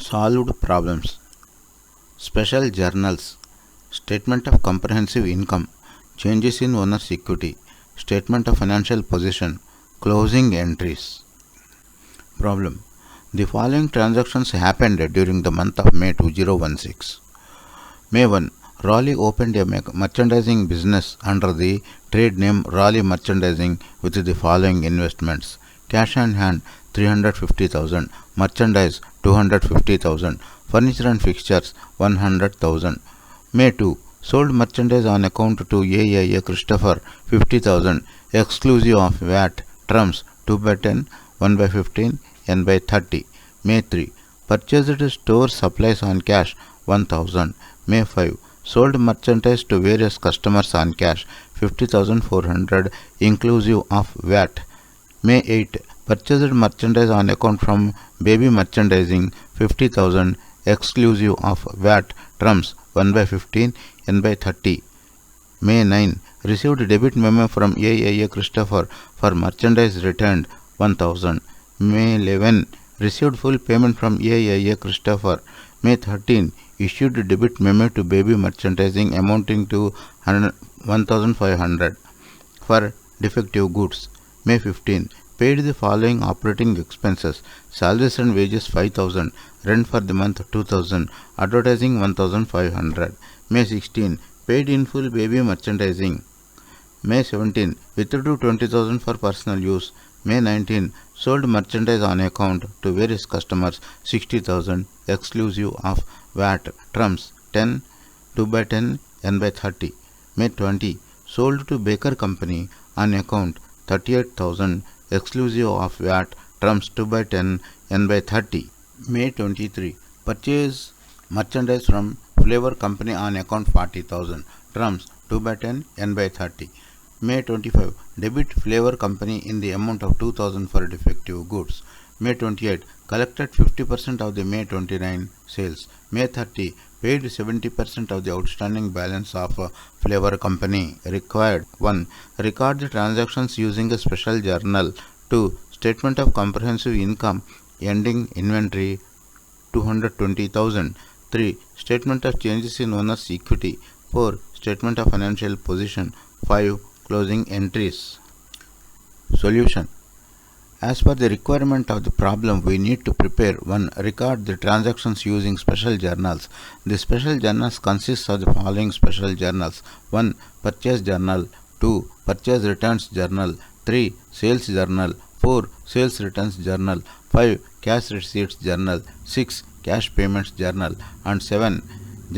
Solved problems. Special journals. Statement of comprehensive income. Changes in owner's equity. Statement of financial position. Closing entries. Problem. The following transactions happened during the month of May 2016. May 1. Raleigh opened a merchandising business under the trade name Raleigh Merchandising with the following investments. Cash on hand 350,000, merchandise 250,000, furniture and fixtures 100,000. May 2. Sold merchandise on account to AIA Christopher 50,000 exclusive of VAT, terms 2/10, 1/15, n/30. May 3. Purchased store supplies on cash 1,000. May 5. Sold merchandise to various customers on cash 50,400 inclusive of VAT. May 8. Purchased merchandise on account from baby merchandising 50,000 exclusive of VAT, terms 1/15, n/30. May 9. Received debit memo from AIA Christopher for merchandise returned 1,000. May 11. Received full payment from AIA Christopher. May 13. Issued debit memo to baby merchandising amounting to 1,500 for defective goods. May 15. Paid the following operating expenses: salaries and wages 5,000, rent for the month 2,000, advertising 1,500. May 16. Paid in full baby merchandising. May 17. Withdrew 20,000 for personal use. May 19. Sold merchandise on account to various customers 60,000 exclusive of VAT, terms 10, 2/10, n/30. May 20. Sold to Baker Company on account 38,000 exclusive of VAT, terms 2/10, n/30. May 23. Purchase merchandise from Flavor Company on account 40,000, terms 2/10, n/30. May 25. Debit Flavor Company in the amount of 2,000 for defective goods. May 28. Collected 50% of the May 29 sales. May 30. Paid 70% of the outstanding balance of Flavor Company. Required. 1. Record the transactions using a special journal. 2. Statement of comprehensive income. Ending inventory 220,000. 3. Statement of changes in owner's equity. 4. Statement of financial position. 5. Closing entries. Solution. As per the requirement of the problem, we need to prepare 1. Record the transactions using special journals. The special journals consist of the following special journals: 1. Purchase journal. 2. Purchase returns journal. 3. Sales journal. 4. Sales returns journal. 5. Cash receipts journal. 6. Cash payments journal. And 7.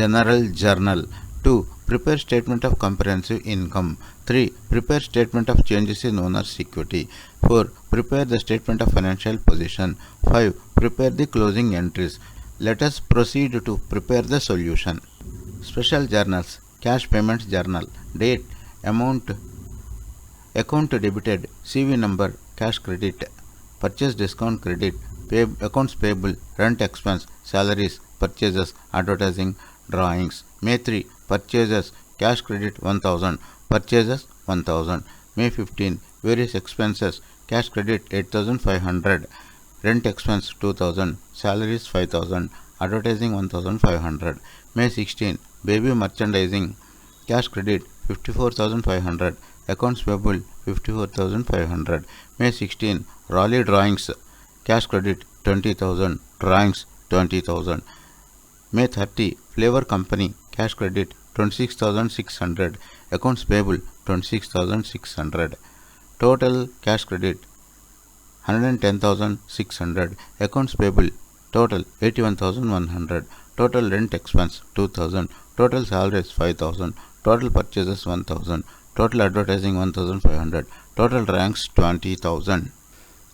General journal. 2. Prepare statement of comprehensive income. 3. Prepare statement of changes in owner's equity. 4. Prepare the statement of financial position. 5. Prepare the closing entries. Let us proceed to prepare the solution. Special journals. Cash payments journal. Date, amount, account debited, CV number, cash credit, purchase discount credit, accounts payable, rent expense, salaries, purchases, advertising, drawings. May 3. Purchases, cash credit 1,000, purchases 1,000. May 15. Various expenses, cash credit 8,500, rent expense 2,000, salaries 5,000, advertising 1,500. May 16. Baby merchandising, cash credit 54,500, accounts payable 54,500. May 16. Raleigh drawings, cash credit 20,000, drawings 20,000. May 30. Flavor Company, cash credit 26,600, accounts payable 26,600. Total cash credit 110,600, accounts payable total 81,100, total rent expense 2,000, total salaries 5,000, total purchases 1,000, total advertising 1,500, total ranks 20,000.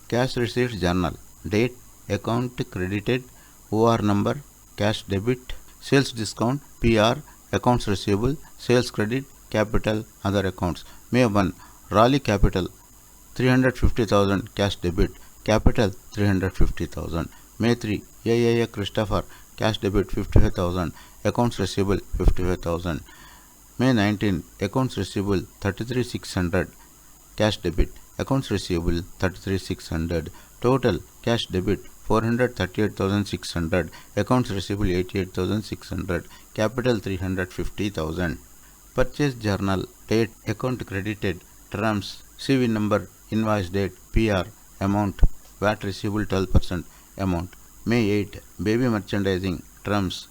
Cash receipts journal. Date, account credited, OR number, cash debit, sales discount, PR, accounts receivable, sales credit, capital, other accounts. May 1. Raleigh capital 350,000, cash debit, capital 350,000. May 3. AIA Christopher, cash debit 55,000, accounts receivable 55,000. May 19. Accounts receivable 33,600, cash debit, accounts receivable 33,600, total cash debit 438,600, accounts receivable 88,600, capital 350,000. Purchase journal, date, account credited, terms, CV number, invoice date, PR, amount, VAT receivable 12%, amount. May 8, baby merchandising, terms,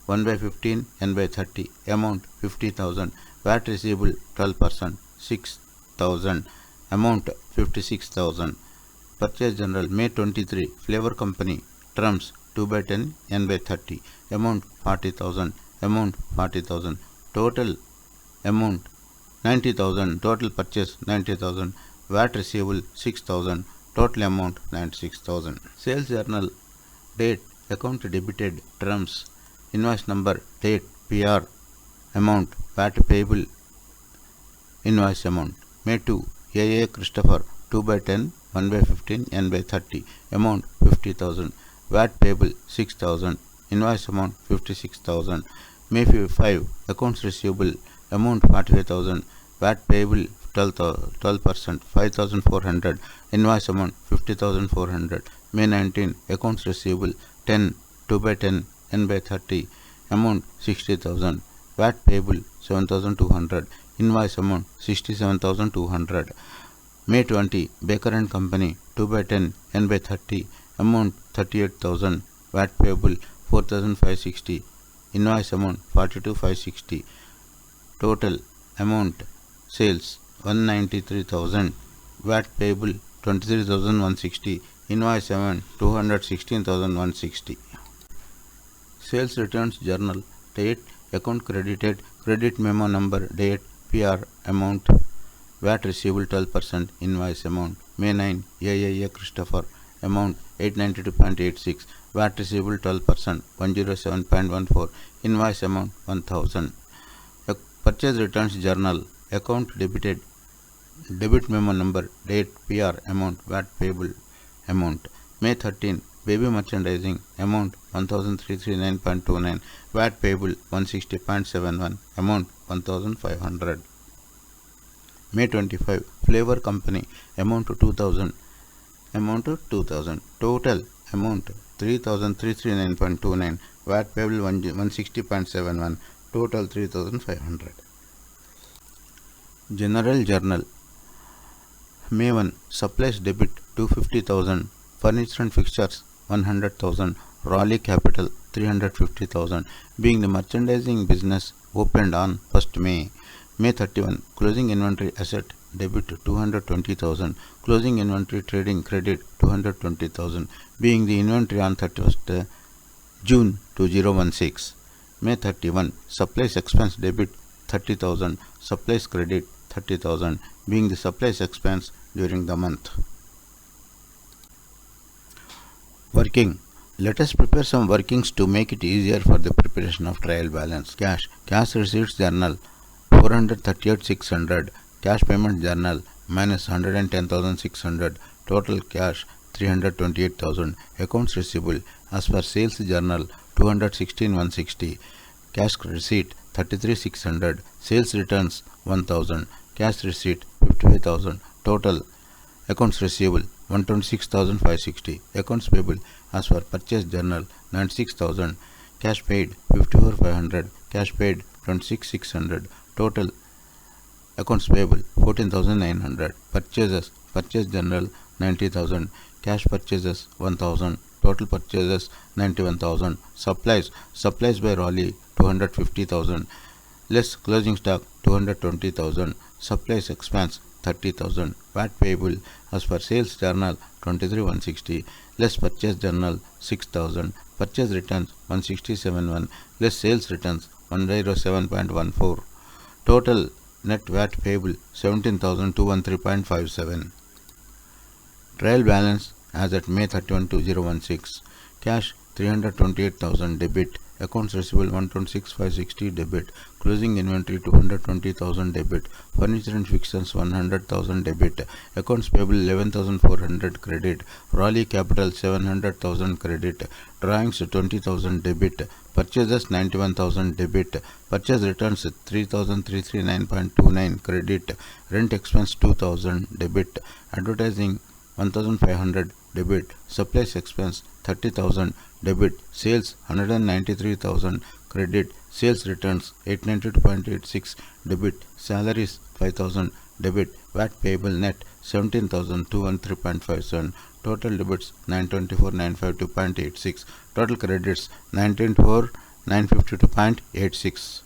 1/15, N/30, amount 50,000, VAT receivable 12%, 6,000, amount 56,000. Purchase General, May 23, Flavor Company, terms 2/10, N/30, amount 40,000, amount 40,000, total amount 90,000, total purchase 90,000, VAT receivable 6,000, total amount 96,000. Sales Journal, date, account debited, terms, invoice number, date, PR, amount, VAT payable, invoice amount. May 2, AA Christopher, 2/10, 1/15, N/30, amount 50,000, VAT payable 6,000, invoice amount 56,000. May 5, accounts receivable, amount 45,000, VAT payable 12%, 5,400, invoice amount 50,400. May 19, accounts receivable 10, 2/10, N/30, amount 60,000, VAT payable 7,200, invoice amount 67,200. May 20, Baker and Company, 2/10, N/30, amount 38,000, VAT payable 4,560, invoice amount 42,560, total amount sales 193,000, VAT payable 23,160, invoice amount 216,160. Sales Returns Journal, date, account credited, credit memo number, date, PR, amount, VAT receivable 12%, invoice amount. May 9, AAA Christopher, amount 892.86, VAT receivable 12%, 107.14, invoice amount 1,000. Purchase Returns Journal, account debited, debit memo number, date, PR, amount, VAT payable, amount. May 13, Baby Merchandising, amount 1,339.29, VAT payable 160.71, amount 1,500. May 25, Flavor Company, amount 2,000, total amount 3,339.29, VAT payable 160.71, total 3,500. General Journal, May 1, Supplies debit 250,000, Furniture and Fixtures 100,000, Raleigh Capital 350,000, being the merchandising business opened on 1st May. May 31, Closing Inventory Asset debit 220,000, Closing Inventory Trading Credit 220,000, being the inventory on 31st June 2016. May 31, Supplies Expense debit 30,000, Supplies Credit 30,000, being the supplies expense during the month. Working. Let us prepare some workings to make it easier for the preparation of trial balance. Cash Receipts Journal 438,600, Cash Payment Journal minus 110,600, total cash 328,000, Accounts Receivable as per Sales Journal 216,160, Cash Receipt 33,600, Sales Returns 1,000, Cash Receipt 55,000, total Accounts Receivable 126,560, Accounts Payable as per Purchase Journal 96,000, Cash Paid 54,500, Cash Paid 26,600, total Accounts Payable 14,900, Purchases Purchase Journal 90,000, Cash Purchases 1,000, total purchases 91,000, Supplies by Raleigh 250,000, less closing stock 220,000, Supplies Expense 30,000, VAT payable as per Sales Journal 23,160, less Purchase Journal 6,000, Purchase Returns 167,1, less Sales Returns 107.14, total net VAT payable 17,213.57. Trial balance as at May 31, 2016. Cash 328,000 debit, Accounts Receivable 126,560 debit, Closing Inventory 220,000 debit, Furniture and Fixtures 100,000 debit, Accounts Payable 11,400 credit, Raleigh Capital 700,000 credit, Drawings 20,000 debit, Purchases 91,000 debit, Purchase Returns 3,339.29 credit, Rent Expense 2,000 debit, Advertising 1500 debit. Supplies expense 30,000 debit. Sales 193,000 credit. Sales returns 892.86 debit. Salaries 5,000 debit. VAT payable net 17,213.57. Total debits 924,952.86. Total credits 924,952.86.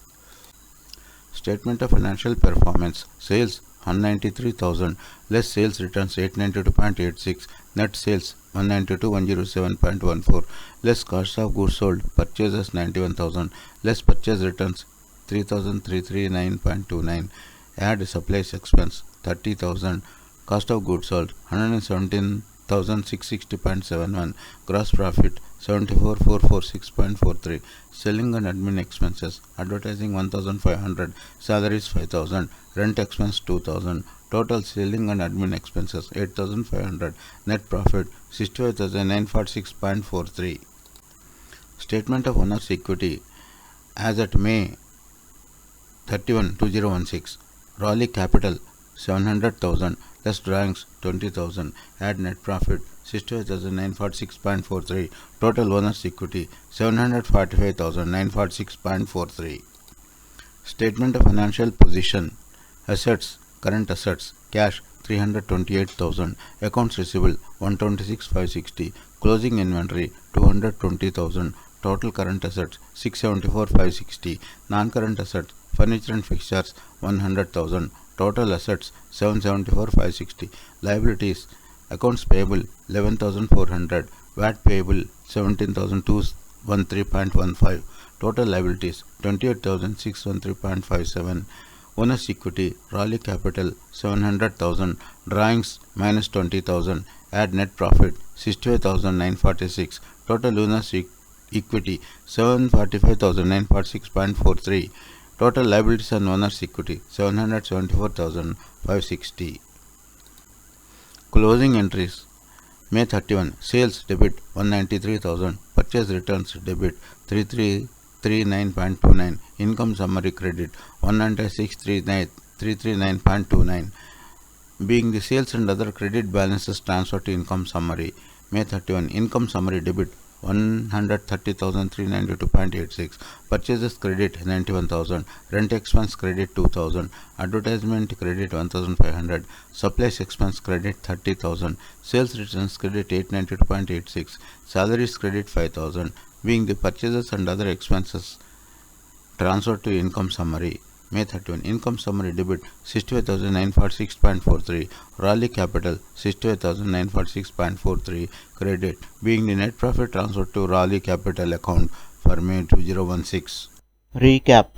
Statement of financial performance. Sales 193,000 less sales returns 892.86. Net sales 192,107.14 less cost of goods sold purchases 91,000 less purchase returns 3,339.29. Add supplies expense 30,000. Cost of goods sold 117,660.71. Gross profit 74,446.43. Selling and admin expenses. Advertising 1,500. Salaries 5,000. Rent expense 2,000. Total selling and admin expenses 8,500. Net profit 65,946.43. Statement of owner's equity as at May 31, 2016. Raleigh capital 700,000 less drawings 20,000. Add net profit 65,946.43. Total owner's equity 745,946.43. Statement of financial position. Assets, current assets, cash 328,000. Accounts receivable 126,560. Closing inventory 220,000. Total current assets 674,560. Non-current assets, furniture and fixtures 100,000. Total assets 774,560. Liabilities, accounts payable 11,400. VAT payable 17,213.15. Total liabilities 28,613.57. Owner's equity. Raleigh capital 700,000. Drawings minus 20,000. Add net profit 65,946. Total owner's equity 745,946.43. Total liabilities and owner's equity 774,560. Closing entries. May 31. Sales debit 193,000. Purchase returns debit 3339.29. Income summary credit 196,339.29. Being the sales and other credit balances transferred to income summary. May 31. Income summary debit 130,392.86. Purchases credit 91,000. Rent expense credit 2,000. Advertisement credit 1,500. Supplies expense credit 30,000. Sales returns credit 892.86. Salaries credit 5,000. Being the purchases and other expenses transferred to income summary. May 31. Income summary debit 65,946.43. Raleigh capital 65,946.43. Credit being the net profit transferred to Raleigh capital account for May 2016. Recap.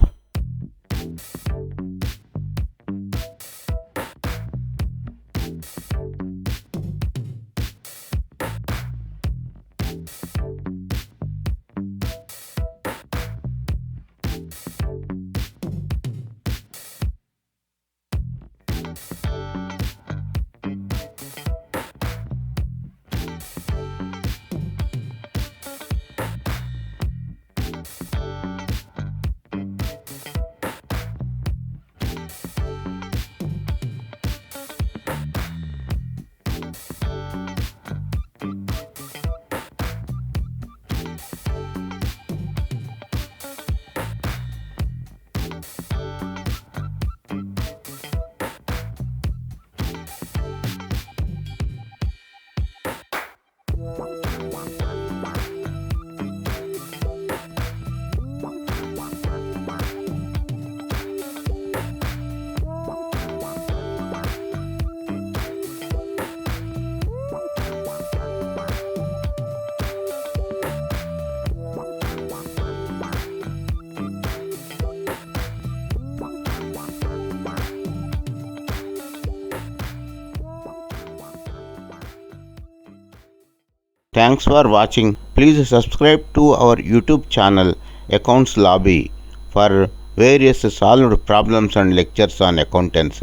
Thanks for watching. Please subscribe to our YouTube channel Accounts Lobby for various solved problems and lectures on accountancy.